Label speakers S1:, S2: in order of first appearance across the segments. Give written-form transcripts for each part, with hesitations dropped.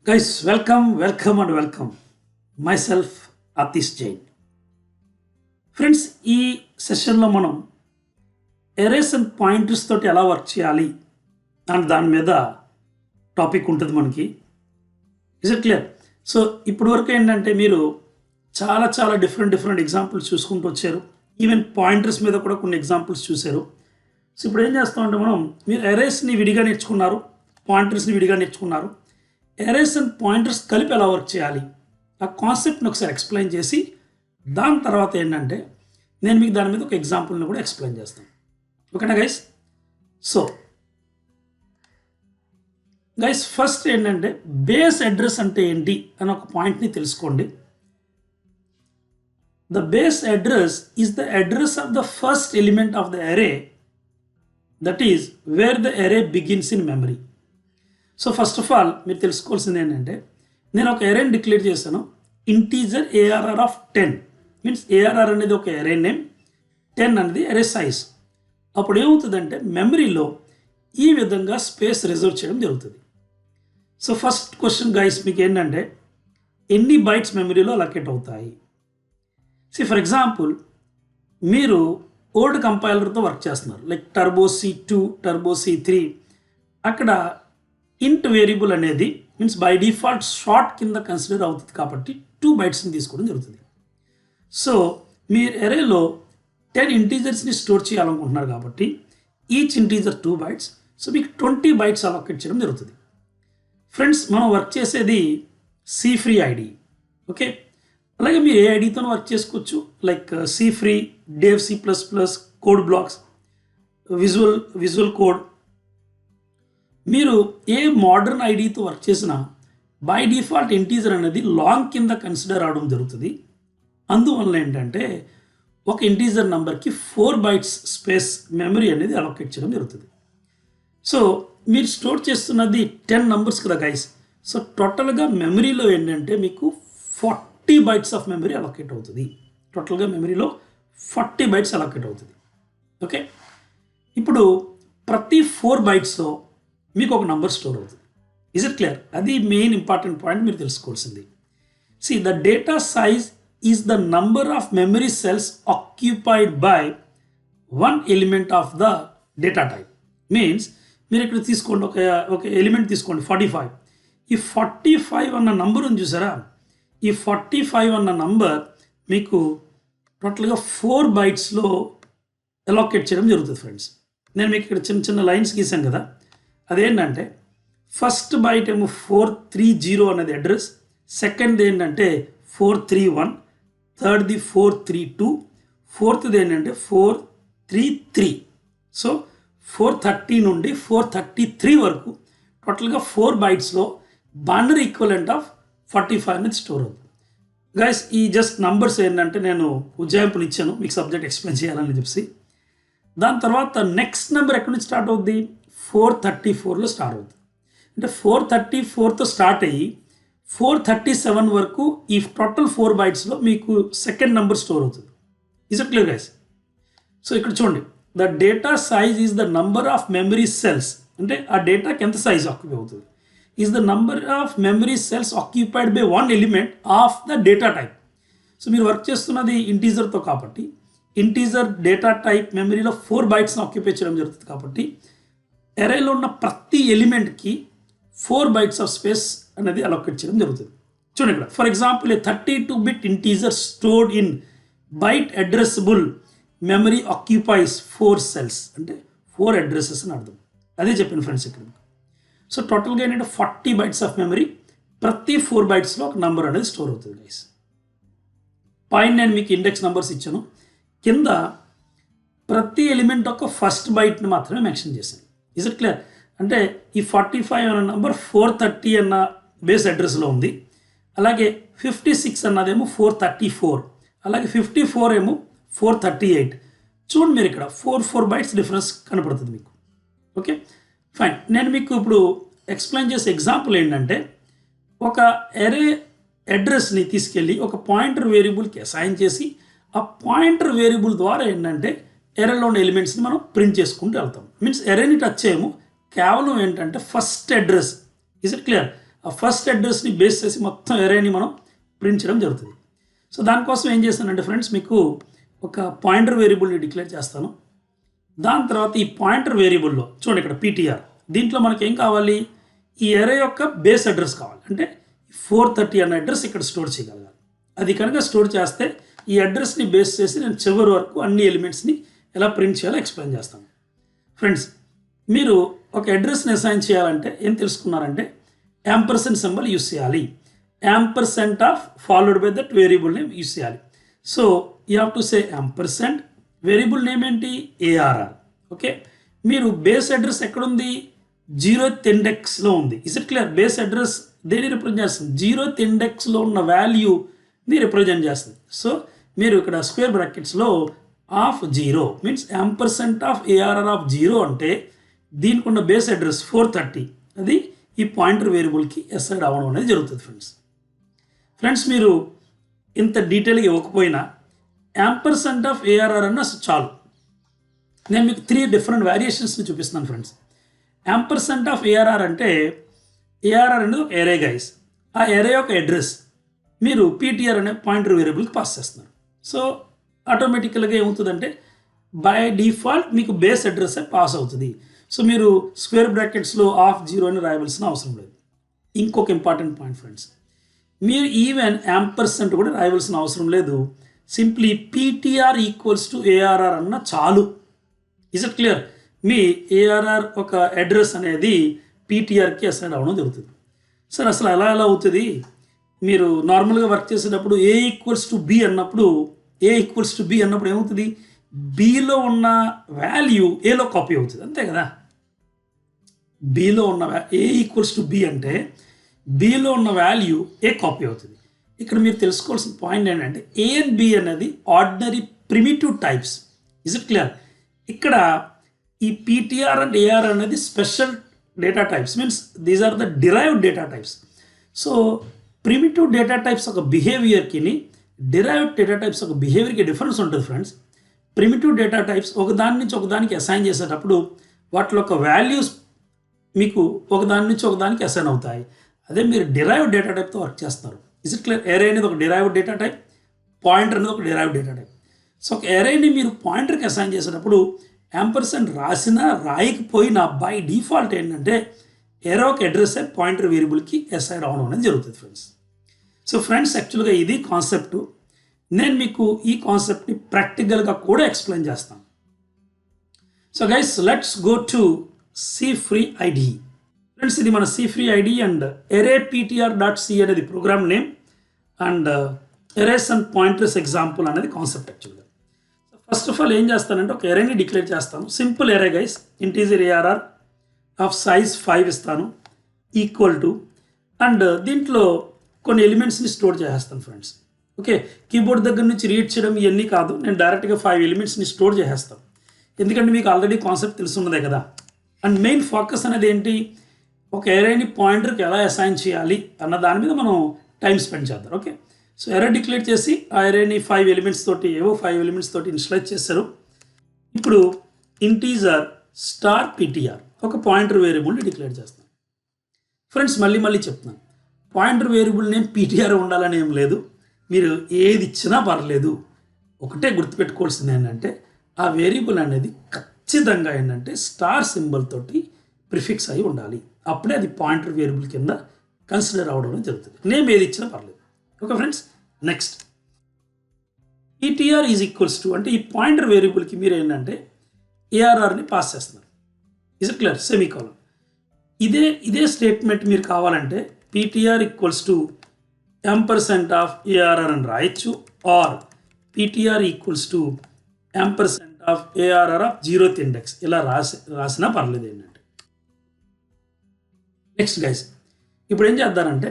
S1: Guys, welcome and welcome. Myself, Atish Jain. Friends, ఈ సెషన్లో మనం ఎరేస్ అండ్ పాయింటర్స్ తోటి ఎలా వర్క్ చేయాలి అని దాని మీద టాపిక్ ఉంటుంది మనకి. Is it clear? సో ఇప్పటి వరకు ఏంటంటే మీరు చాలా డిఫరెంట్ ఎగ్జాంపుల్స్ చూసుకుంటూ వచ్చారు. ఈవెన్ పాయింటర్స్ మీద కూడా కొన్ని ఎగ్జాంపుల్స్ చూశారు. సో ఇప్పుడు ఏం చేస్తామంటే మీరు ఎరేస్ని విడిగా నేర్చుకున్నారు, పాయింటర్స్ని విడిగా నేర్చుకున్నారు. ఎరేస్ అండ్ పాయింటర్స్ కలిపి ఎలా వర్క్ చేయాలి ఆ కాన్సెప్ట్ని ఒకసారి ఎక్స్ప్లెయిన్ చేసి దాని తర్వాత ఏంటంటే నేను మీకు దాని మీద ఒక ఎగ్జాంపుల్ని కూడా ఎక్స్ప్లెయిన్ చేస్తాను. ఓకేనా గైస్? సో గైస్, ఫస్ట్ ఏంటంటే బేస్ అడ్రస్ అంటే ఏంటి అని ఒక పాయింట్ని తెలుసుకోండి. The base address is the address of the first element of the అరే, దట్ ఈజ్ వేర్ ద అరే begins in memory. So first of all మీరు తెలుసుకోవాల్సింది ఏంటంటే నేను ఒక అరేని డిక్లేర్ చేశాను, integer ARR of 10. Means ARR అనేది ఒక అరే నేమ్, 10 అనేది అరే సైజ్. అప్పుడు ఏమవుతుందంటే మెమరీలో ఈ విధంగా స్పేస్ రిజర్వ్ చేయడం జరుగుతుంది. సో ఫస్ట్ క్వశ్చన్ గైస్ మీకు ఏంటంటే ఎన్ని బైట్స్ మెమరీలో అలొకేట్ అవుతాయి? ఫర్ ఎగ్జాంపుల్ మీరు ఓల్డ్ కంపైలర్తో వర్క్ చేస్తున్నారు, like turbo C2, turbo C3. అక్కడ ఇంట్ వేరియబుల్ అనేది మీన్స్ బై డిఫాల్ట్ షార్ట్ కింద కన్సిడర్ అవుతుంది కాబట్టి 2 బైట్స్ని తీసుకోవడం జరుగుతుంది. సో మీరు అరేలో 10 ఇంటీజర్స్ని స్టోర్ చేయాలనుకుంటున్నారు కాబట్టి ఈచ్ ఇంటీజర్ 2 బైట్స్. సో మీకు 20 బైట్స్ అలొకేట్ చేయడం జరుగుతుంది. ఫ్రెండ్స్, మనం వర్క్ చేసేది సి ఫ్రీ ఐడి. ఓకే, అలాగే మీరు ఏ ఐడితో వర్క్ చేసుకోవచ్చు, like C free, Dev C++, code blocks, visual code. మీరు ఏ మోడర్న్ ఐడితో వర్క్ చేసినా బై డిఫాల్ట్ ఇంటీజర్ అనేది లాంగ్ కింద కన్సిడర్ అవడం జరుగుతుంది. అందువల్ల ఏంటంటే ఒక ఇంటీజర్ నెంబర్కి 4 బైట్స్ స్పేస్ మెమరీ అనేది అలొకేట్ చేయడం జరుగుతుంది. సో మీరు స్టోర్ చేస్తున్నది 10 నంబర్స్ కదా గైస్. సో టోటల్గా మెమరీలో ఏంటంటే మీకు 40 బైట్స్ ఆఫ్ మెమరీ అలొకేట్ అవుతుంది. టోటల్గా మెమరీలో 40 బైట్స్ అలొకేట్ అవుతుంది. ఓకే, ఇప్పుడు ప్రతి 4 బైట్స్లో మీకు ఒక నంబర్ స్టోర్ అవుతుంది. Is it clear? అది మెయిన్ ఇంపార్టెంట్ పాయింట్ మీరు తెలుసుకోవాల్సింది. The data size is the number of memory cells occupied by 1 element of the data type. Means మీరు ఇక్కడ తీసుకోండి, ఒక ఎలిమెంట్ తీసుకోండి 45. ఈ 45 అన్న నంబర్ ఉంది చూసారా, ఈ 45 అన్న నంబర్ మీకు టోటల్గా 4 బైట్స్లో అలొకేట్ చేయడం జరుగుతుంది. ఫ్రెండ్స్, నేను మీకు ఇక్కడ చిన్న లైన్స్ గీసాను కదా, అదేంటంటే ఫస్ట్ బైట్ ఏమో 430 అనేది అడ్రస్, సెకండ్ ఏంటంటే 431, థర్డ్ది 432, ఫోర్త్ది ఏంటంటే 433. సో 430 నుండి 433 వరకు టోటల్గా 4 బైట్స్లో బైనరీ ఈక్వలెంట్ ఆఫ్ 45 అనేది స్టోర్ అవుతుంది. గైస్, ఈ జస్ట్ నంబర్స్ ఏంటంటే నేను ఉజ్జాయింపులు ఇచ్చాను మీకు సబ్జెక్ట్ ఎక్స్ప్లెయిన్ చేయాలని చెప్పి. దాని తర్వాత నెక్స్ట్ నెంబర్ ఎక్కడి నుంచి స్టార్ట్ అవుద్ది? 434లో స్టార్ట్ అవుతుంది. అంటే 434తో స్టార్ట్ అయ్యి 437 వరకు ఈ టోటల్ 4 బైట్స్లో మీకు సెకండ్ నెంబర్ స్టోర్ అవుతుంది. Is it clear guys? So ఇక్కడ చూడండి, the data size is the number of memory cells. అంటే ఆ డేటాకి ఎంత సైజ్ ఆక్యుపై అవుతుంది? Is the number of memory cells occupied by 1 element of the data type. So మీరు work చేస్తున్నది ఇంటీజర్తో కాబట్టి integer data type మెమరీలో 4 బైట్స్ని ఆక్యుపై చేయడం జరుగుతుంది కాబట్టి అరేలో ఉన్న ప్రతి ఎలిమెంట్కి 4 బైట్స్ ఆఫ్ స్పేస్ అనేది అలొకేట్ చేయడం జరుగుతుంది. చూడండి ఇక్కడ, for example a 32-bit integer stored in byte addressable memory occupies 4 cells. అంటే 4 అడ్రసెస్ అని అర్థం. అదే చెప్పాను ఫ్రెండ్స్ ఇక్కడ. సో టోటల్గా ఏంటంటే 40 బైట్స్ ఆఫ్ మెమరీ, ప్రతి 4 బైట్స్లో ఒక నెంబర్ అనేది స్టోర్ అవుతుంది గైస్. పైన నేను మీకు ఇండెక్స్ నెంబర్స్ ఇచ్చాను, కింద ప్రతి ఎలిమెంట్ యొక్క ఫస్ట్ బైట్ని మాత్రమే మెన్షన్ చేశాను. Is it clear? అంటే ఈ 45 అన్న నంబర్ 430 అన్న బేస్ అడ్రస్లో ఉంది. అలాగే 56 అన్నదేమో 434, అలాగే 54 ఏమో 438. చూడండి మీరు ఇక్కడ 4 బైట్స్ డిఫరెన్స్ కనపడుతుంది మీకు. Okay fine. నేను మీకు ఇప్పుడు ఎక్స్ప్లెయిన్ చేసే ఎగ్జాంపుల్ ఏంటంటే ఒక అరే అడ్రస్ని తీసుకెళ్ళి ఒక పాయింటర్ వేరియబుల్కి అసైన్ చేసి ఆ పాయింటర్ వేరియబుల్ ద్వారా ఏంటంటే ఎరేలో ఉన్న ఎలిమెంట్స్ని మనం ప్రింట్ చేసుకుంటూ వెళ్తాం. మీన్స్ ఎరేని టచ్ చేయము, కేవలం ఏంటంటే first address. Is it clear? ఆ ఫస్ట్ అడ్రస్ని బేస్ చేసి మొత్తం ఎరేని మనం ప్రింట్ చేయడం జరుగుతుంది. సో దానికోసం ఏం చేస్తానంటే ఫ్రెండ్స్, మీకు ఒక పాయింటర్ వేరియబుల్ని డిక్లేర్ చేస్తాను. దాని తర్వాత ఈ పాయింటర్ వేరియబుల్లో చూడండి ఇక్కడ పీటీఆర్, దీంట్లో మనకి ఏం కావాలి, ఈ ఎరే యొక్క బేస్ అడ్రస్ కావాలి. అంటే 430 అన్న అడ్రస్ ఇక్కడ స్టోర్ చేయగలగాలి. అది కనుక స్టోర్ చేస్తే ఈ అడ్రస్ని బేస్ చేసి నేను చివరి వరకు అన్ని ఎలిమెంట్స్ని ఎలా ప్రింట్ చేయాలో ఎక్స్ప్లెయిన్ చేస్తాను. ఫ్రెండ్స్, మీరు ఒక అడ్రస్ని అసైన్ చేయాలంటే ఏం తెలుసుకున్నారంటే యాంపర్సెంట్ సింబల్ యూస్ చేయాలి. Ampersand of followed by that variable name use చేయాలి. So you have to say ampersand, variable name ఏంటి, ఏఆర్ఆర్. ఓకే, మీరు బేస్ అడ్రస్ ఎక్కడుంది, 0th ఇండెక్స్లో ఉంది. Is it clear? Base address దేని రిప్రజెంట్ చేస్తుంది, 0th ఇండెక్స్లో ఉన్న వాల్యూని రిప్రజెంట్ చేస్తుంది. సో మీరు ఇక్కడ స్క్వేర్ బ్రాకెట్స్లో of 0 means ampersand of ARR of 0 అంటే దీనికి ఉన్న బేస్ అడ్రస్ 430, అది ఈ పాయింటర్ వేరియబుల్కి అసైన్ అవ్వడం అనేది జరుగుతుంది. ఫ్రెండ్స్, మీరు ఇంత డీటెయిల్గా ఇవ్వకపోయినా యాంపర్సెంట్ ఆఫ్ ఏఆర్ఆర్ అన్న చాలు. నేను మీకు 3 డిఫరెంట్ వేరియేషన్స్ని చూపిస్తున్నాను ఫ్రెండ్స్. యాంపర్సెంట్ ఆఫ్ ఏఆర్ఆర్ అంటే ఏఆర్ఆర్ అనేది ఒక ఎరే గైస్. ఆ ఎరే యొక్క అడ్రస్ మీరు పీటీఆర్ అనే పాయింటర్ వేరియబుల్కి పాస్ చేస్తున్నారు. సో ఆటోమేటికల్గా ఏమవుతుందంటే బై డిఫాల్ట్ మీకు బేస్ అడ్రస్ పాస్ అవుతుంది. సో మీరు స్క్వేర్ బ్రాకెట్స్లో ఆఫ్ 0 అని రాయవలసిన అవసరం లేదు. ఇంకొక ఇంపార్టెంట్ పాయింట్ ఫ్రెండ్స్, మీరు ఈవెన్ యాంపర్సెంట్ కూడా రాయవలసిన అవసరం లేదు. Simply PTR equals to ARR అన్న చాలు. Is it clear? Me ARR ఒక అడ్రస్ అనేది పీటీఆర్కి అసైన్ అవ్వడం జరుగుతుంది. సార్ అసలు ఎలా అవుతుంది, మీరు నార్మల్గా వర్క్ చేసేటప్పుడు ఏ ఈక్వల్స్ టు బి అన్నప్పుడు ఏమవుతుంది, బిలో ఉన్న వాల్యూ ఏలో కాపీ అవుతుంది, అంతే కదా. బిలో ఉన్న ఏ ఈక్వల్స్ టు బి అంటే బిలో ఉన్న వాల్యూ ఏ కాపీ అవుతుంది. ఇక్కడ మీరు తెలుసుకోవాల్సిన పాయింట్ ఏంటంటే ఏ అండ్ బి అనేది ordinary primitive types. Is it clear? ఇక్కడ ఈ పీటీఆర్ అండ్ ఏఆర్ అనేది special data types, means these are the derived data types. So primitive data types ఒక బిహేవియర్కి, డిరైవ్డ్ డేటా టైప్స్ ఒక బిహేవియర్కి డిఫరెన్స్ ఉంటుంది ఫ్రెండ్స్. ప్రిమిటివ్ డేటా టైప్స్ ఒకదాని నుంచి ఒకదానికి అసైన్ చేసేటప్పుడు వాటిలో ఒక వాల్యూస్ మీకు ఒకదాని నుంచి ఒకదానికి అసైన్ అవుతాయి. అదే మీరు డిరైవ్డ్ డేటా టైప్తో వర్క్ చేస్తారు. Is it clear? ఎరే అనేది ఒక డిరైవ్డ్ డేటా టైప్, పాయింటర్ అనేది ఒక డిరైవ్డ్ డేటా టైప్. సో ఒక ఎరేని మీరు పాయింటర్కి అసైన్ చేసేటప్పుడు యాంపర్సెంట్ రాసినా రాయకపోయినా బై డిఫాల్ట్ ఏంటంటే ఎరే ఒక అడ్రస్ పాయింటర్ వేరియబుల్కి అసైన్ అవ్వడం అనేది జరుగుతుంది ఫ్రెండ్స్. సో ఫ్రెండ్స్, యాక్చువల్గా ఇది కాన్సెప్ట్. నేను మీకు ఈ కాన్సెప్ట్ని ప్రాక్టికల్గా కూడా ఎక్స్ప్లెయిన్ చేస్తాను. So guys, let's go to C free ID. Friends, ఇది మన C free ID and arrayptr.c అనేది program name and arrays and pointers example అనేది కాన్సెప్ట్ యాక్చువల్గా. సో ఫస్ట్ ఆఫ్ ఆల్ ఏం చేస్తానంటే ఒక ఎరేని డిక్లేర్ చేస్తాను. Simple array guys, integer ARR of size 5 ఇస్తాను ఈక్వల్ టు, అండ్ దీంట్లో కొన్ని ఎలిమెంట్స్ని స్టోర్ చేసేస్తాను ఫ్రెండ్స్. ఓకే, కీబోర్డ్ దగ్గర నుంచి రీడ్ చేయడం ఇవన్నీ కాదు, నేను డైరెక్ట్గా 5 ఎలిమెంట్స్ని స్టోర్ చేసేస్తాను. ఎందుకంటే మీకు ఆల్రెడీ కాన్సెప్ట్ తెలుసున్నదే కదా. అండ్ మెయిన్ ఫోకస్ అనేది ఏంటి, ఒక ఎరేని పాయింటర్కి ఎలా అసైన్ చేయాలి అన్న దాని మీద మనం టైం స్పెండ్ చేద్దాం. ఓకే, సో ఎరే డిక్లేర్ చేసి ఆ ఎరేని 5 ఎలిమెంట్స్ తోటి ఇనిషియలైజ్ చేశారు. ఇప్పుడు ఇంటీజర్ స్టార్ పీటీఆర్ ఒక పాయింటర్ వేరియబుల్ని డిక్లేర్ చేస్తాను. ఫ్రెండ్స్, మళ్ళీ చెప్తున్నాను, పాయింటర్ వేరియబుల్ నేమ్ పీటీఆర్ ఉండాలని ఏం లేదు. మీరు ఏది ఇచ్చినా పర్లేదు. ఒకటే గుర్తుపెట్టుకోవాల్సింది ఏంటంటే ఆ వేరియబుల్ అనేది ఖచ్చితంగా ఏంటంటే స్టార్ సింబల్ తోటి ప్రిఫిక్స్ అయి ఉండాలి. అప్పుడే అది పాయింటర్ వేరియబుల్ కింద కన్సిడర్ అవ్వడం జరుగుతుంది. నేమ్ ఏది ఇచ్చినా పర్లేదు. Okay friends, next PTR is equals to అంటే ఈ పాయింటర్ వేరియబుల్కి మీరు ఏంటంటే ఏఆర్ఆర్ని పాస్ చేస్తున్నారు. Is it clear? సెమీకోలన్. ఇదే స్టేట్మెంట్ మీరు కావాలంటే PTR equals to ampersand of ARR అని రాయొచ్చు, or PTR equals to ampersand of ARR of 0th index ఇలా రాసినా పర్లేదు ఏంటంటే. నెక్స్ట్ గైస్, ఇప్పుడు ఏం చేద్దారంటే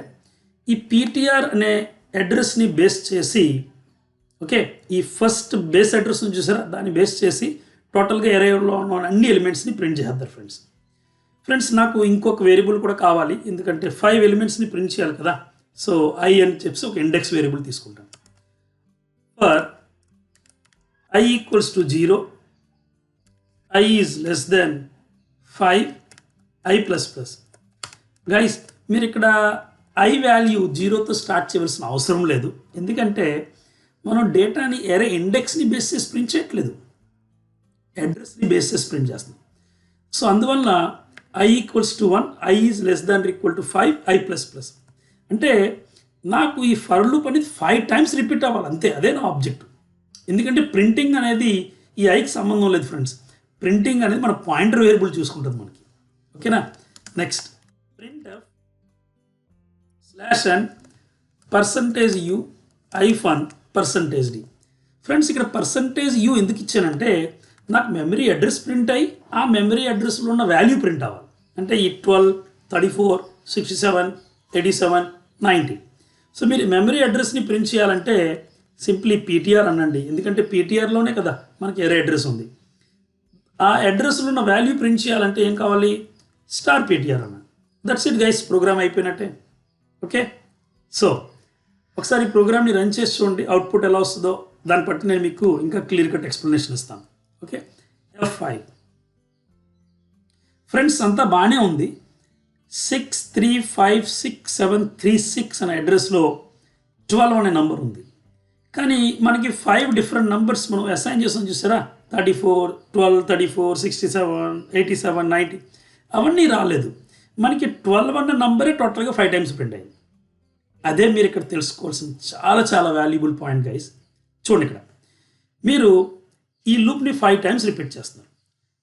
S1: ఈ పీటీఆర్ అనే అడ్రస్ని బేస్ చేసి, ఓకే, ఈ ఫస్ట్ బేస్ అడ్రస్ని చూసారా, దాన్ని బేస్ చేసి టోటల్గా ఎరేలో ఉన్న అన్ని ఎలిమెంట్స్ని ప్రింట్ చేస్తారు ఫ్రెండ్స్. నాకు ఇంకొక వేరియబుల్ కూడా కావాలి, ఎందుకంటే 5 ఎలిమెంట్స్ని ప్రింట్ చేయాలి కదా. సో ఐ అని చెప్పి ఒక ఇండెక్స్ వేరియబుల్ తీసుకుంటాను. For I equals to 0, I is less than 5, I plus plus. Guys, మీరు ఇక్కడ ఐ వాల్యూ జీరోతో స్టార్ట్ చేయవలసిన అవసరం లేదు, ఎందుకంటే మనం డేటాని ఎరే ఇండెక్స్ని బేస్ చేసి ప్రింట్ చేయట్లేదు, అడ్రస్ని బేస్ చేసి ప్రింట్ చేస్తున్నాం. సో అందువల్ల I equals to 1, I is less than equal to 5, I plus plus. అంటే నాకు ఈ ఫర్ లూప్ అనేది 5 టైమ్స్ రిపీట్ అవ్వాలి అంతే, అదే నా ఆబ్జెక్టివ్. ఎందుకంటే ప్రింటింగ్ అనేది ఈ ఐకి సంబంధం లేదు ఫ్రెండ్స్, ప్రింటింగ్ అనేది మన పాయింటర్ వేరియబుల్ చూసుకుంటుంది మనకి. ఓకేనా. Next printf /n %u -%d. Friends ఇక్కడ %u ఎందుకు ఇచ్చానంటే నాకు మెమరీ అడ్రస్ ప్రింట్ అయ్యి ఆ మెమరీ అడ్రస్లో ఉన్న వాల్యూ ప్రింట్ అవ్వాలి. అంటే ఈ 12, 34, 67, 87, 90. సో మీరు మెమరీ అడ్రస్ని ప్రింట్ చేయాలంటే సింప్లీ పీటీఆర్ అనండి, ఎందుకంటే పీటీఆర్లోనే కదా మనకి ఎరే అడ్రస్ ఉంది. ఆ అడ్రస్లో ఉన్న వాల్యూ ప్రింట్ చేయాలంటే ఏం కావాలి, $ptr అన్న. దట్స్ ఇట్ గైస్, ప్రోగ్రామ్ అయిపోయినట్టే. ఓకే. సో ఒకసారి ఈ ప్రోగ్రామ్ని రన్ చేసి చూడండి, అవుట్పుట్ ఎలా వస్తుందో దాన్ని బట్టి నేను మీకు ఇంకా క్లియర్ కట్ ఎక్స్ప్లెనేషన్ ఇస్తాను. ఓకే. F5 ఫ్రెండ్స్ అంతా బాగానే ఉంది. 63566736 అనే అడ్రస్లో 12 అనే నంబర్ ఉంది, కానీ మనకి 5 డిఫరెంట్ నంబర్స్ మనం అసైన్ చేసాం చూసారా, 34, 12, 34, 67, 87, 90 అవన్నీ రాలేదు. మనకి 12 అన్న నంబరే టోటల్గా 5 టైమ్స్ ప్రింట్ అయింది. అదే మీరు ఇక్కడ తెలుసుకోవాల్సిన చాలా చాలా వాల్యుబుల్ పాయింట్ గైస్. చూడండి, ఇక్కడ మీరు ఈ లూప్ని 5 టైమ్స్ రిపీట్ చేస్తున్నారు.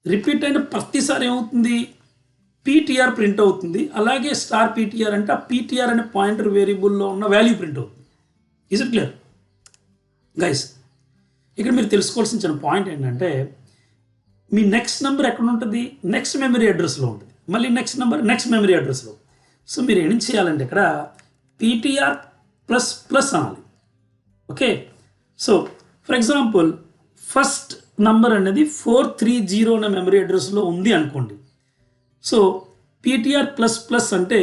S1: రిపీట్ అయిన ప్రతిసారి ఏమవుతుంది, పీటీఆర్ ప్రింట్ అవుతుంది. అలాగే $ptr అంటే ఆ పీటీఆర్ అనే పాయింటర్ వేరియబుల్లో ఉన్న వాల్యూ ప్రింట్ అవుతుంది. Is it clear guys? ఇక్కడ మీరు తెలుసుకోవాల్సిన చిన్న పాయింట్ ఏంటంటే మీ నెక్స్ట్ నెంబర్ ఎక్కడ ఉంటుంది, నెక్స్ట్ మెమరీ అడ్రస్లో ఉంటుంది, మళ్ళీ నెక్స్ట్ నెంబర్ నెక్స్ట్ మెమరీ అడ్రస్లో. సో మీరు ఏం చేయాలంటే ఇక్కడ పీటీఆర్ ++ అనాలి. Okay. So for example first number అనేది 430 అనే మెమరీ అడ్రస్లో ఉంది అనుకోండి. సో పీటీఆర్ ++ అంటే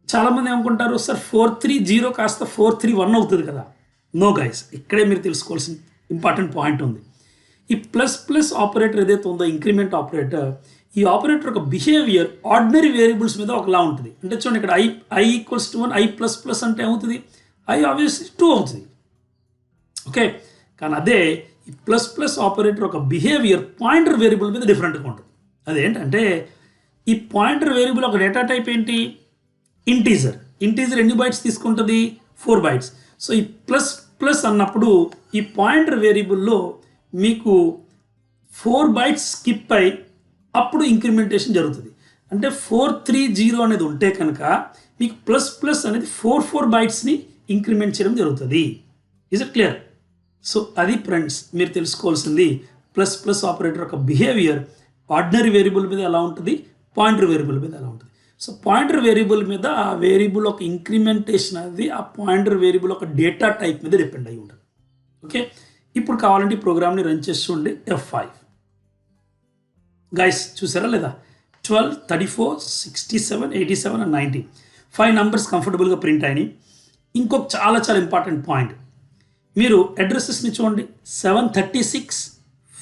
S1: చాలామంది ఏమనుకుంటారు, సార్ 430 కాస్త 431 అవుతుంది కదా. నో గైస్, ఇక్కడే మీరు తెలుసుకోవాల్సిన ఇంపార్టెంట్ పాయింట్ ఉంది. ఈ ++ ఆపరేటర్ ఏదైతే ఉందో, ఇంక్రిమెంట్ ఆపరేటర్, ఈ ఆపరేటర్ ఒక బిహేవియర్ ఆర్డినరీ వేరియబుల్స్ మీద ఒకలా ఉంటుంది. అంటే చూడండి, ఇక్కడ ఐ ఈక్వల్స్ టు 1, ఐ ++ అంటే ఏమవుతుంది, ఐ ఆబ్వియస్లీ 2 అవుతుంది. ఓకే. కానీ అదే ఈ ++ ఆపరేటర్ ఒక బిహేవియర్ పాయింటర్ వేరియబుల్ మీద డిఫరెంట్గా ఉంటుంది. అదేంటంటే ఈ పాయింటర్ వేరియబుల్ ఒక డేటా టైప్ ఏంటి, ఇంటీజర్. ఇంటీజర్ ఎన్ని బైట్స్ తీసుకుంటుంది, 4 బైట్స్. సో ఈ ++ అన్నప్పుడు ఈ పాయింటర్ వేరియబుల్లో మీకు 4 బైట్స్ స్కిప్ అయి అప్పుడు ఇంక్రిమెంటేషన్ జరుగుతుంది. అంటే 430 అనేది ఉంటే కనుక మీకు ++ అనేది 4 బైట్స్ని ఇంక్రిమెంట్ చేయడం జరుగుతుంది. Is it clear? సో అది ఫ్రెండ్స్ మీరు తెలుసుకోవాల్సింది, ++ ఆపరేటర్ ఒక బిహేవియర్ ఆర్డినరీ వేరియబుల్ మీద ఎలా ఉంటుంది, పాయింటర్ వేరియబుల్ మీద ఎలా ఉంటుంది. సో పాయింటర్ వేరియబుల్ మీద ఆ వేరియబుల్ ఒక ఇంక్రిమెంటేషన్ అనేది ఆ పాయింటర్ వేరియబుల్ ఒక డేటా టైప్ మీద డిపెండ్ అయి ఉంటుంది. ఓకే. ఇప్పుడు కావాలంటే ఈ ప్రోగ్రామ్ని రన్ చేసి చూడండి. F5 గైస్ చూసారా లేదా, 12, 34, 67, 87 and 90 5 నంబర్స్ కంఫర్టబుల్గా ప్రింట్ అయినాయి. ఇంకొక చాలా చాలా ఇంపార్టెంట్ పాయింట్, మీరు అడ్రసెస్ని చూడండి. 736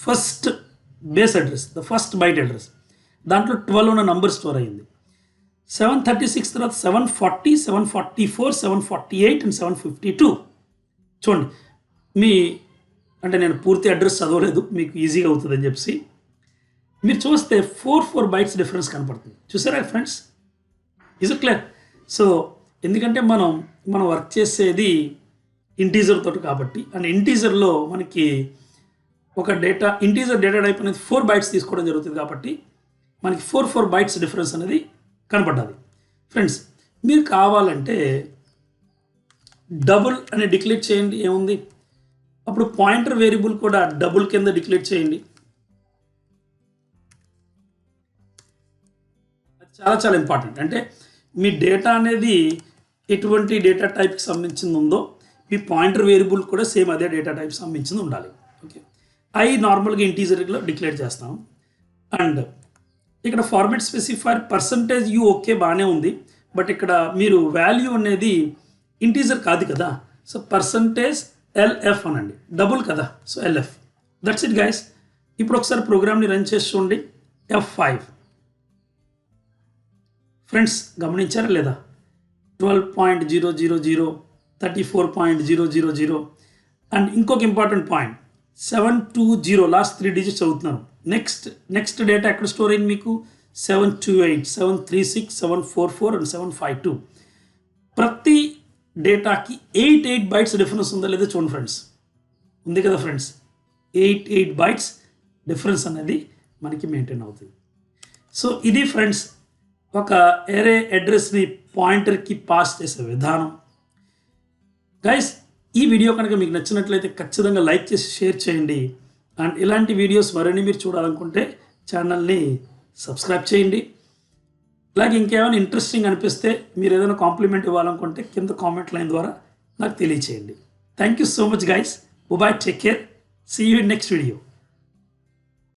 S1: first base address, the first byte address, దాంట్లో 12 ఉన్న నంబర్ స్టోర్ అయ్యింది. 736 తర్వాత 740, 744, 748 and 752. చూడండి, అంటే నేను పూర్తి అడ్రస్ చదవలేదు, మీకు ఈజీగా అవుతుందని చెప్పి మీరు చూస్తే 4 బైట్స్ డిఫరెన్స్ కనపడుతుంది. చూసారా friends? Is it clear? So ఎందుకంటే మనం వర్క్ చేసేది ఇంటీజర్ తోటి కాబట్టి, అండ్ ఇంటీజర్లో మనకి ఒక ఇంటీజర్ డేటా టైప్ అనేది 4 బైట్స్ తీసుకోవడం జరుగుతుంది కాబట్టి మనకి 4 బైట్స్ డిఫరెన్స్ అనేది కనపడ్డది. ఫ్రెండ్స్ మీరు కావాలంటే డబుల్ అని డిక్లేర్ చేయండి, ఏముంది, అప్పుడు పాయింటర్ వేరియబుల్ కూడా డబుల్ కింద డిక్లేర్ చేయండి. అది చాలా చాలా ఇంపార్టెంట్. అంటే మీ డేటా అనేది ఎటువంటి డేటా టైప్కి సంబంధించింది ఉందో మీ పాయింటర్ వేరియబుల్ కూడా సేమ్ అదే డేటా టైప్ సంబంధించింది ఉండాలి. ఓకే. ఐ నార్మల్గా ఇంటీజర్లో డిక్లేర్ చేస్తాం. అండ్ ఇక్కడ ఫార్మాట్ స్పెసిఫైర్ %u ఓకే బాగానే ఉంది, బట్ ఇక్కడ మీరు వాల్యూ అనేది ఇంటీజర్ కాదు కదా. సో %lf అనండి, డబుల్ కదా, so LF. That's it guys. ఇప్పుడు ఒకసారి ప్రోగ్రామ్ని రన్ చేసి చూడండి. F5 ఫ్రెండ్స్ గమనించారా లేదా? 12.000, 34.000 అండ్ ఇంకొక ఇంపార్టెంట్ పాయింట్ 720 లాస్ట్ 3 డిజిట్స్ చదువుతున్నాను. నెక్స్ట్ డేటా ఎక్కడ స్టోర్ అయింది మీకు? 728, 736, 744 అండ్ 752. ప్రతి డేటాకి 8 బైట్స్ డిఫరెన్స్ ఉందా లేదా చూడండి ఫ్రెండ్స్. ఉంది కదా ఫ్రెండ్స్, 8 బైట్స్ డిఫరెన్స్ అనేది మనకి మెయింటైన్ అవుతుంది. సో ఇది ఫ్రెండ్స్ ఒక ఏరే అడ్రస్ని పాయింటర్కి పాస్ చేసే విధానం. గైస్, ఈ వీడియో కనుక మీకు నచ్చినట్లయితే ఖచ్చితంగా లైక్ చేసి షేర్ చేయండి. అండ్ ఇలాంటి వీడియోస్ మరిన్ని మీరు చూడాలనుకుంటే ఛానల్ని సబ్స్క్రైబ్ చేయండి. అలాగే ఇంకేమైనా ఇంట్రెస్టింగ్ అనిపిస్తే మీరు ఏదైనా కాంప్లిమెంట్ ఇవ్వాలనుకుంటే కింద కామెంట్ లైన్ ద్వారా నాకు తెలియచేయండి. Thank you so much guys. Bye, take care, see you in next video.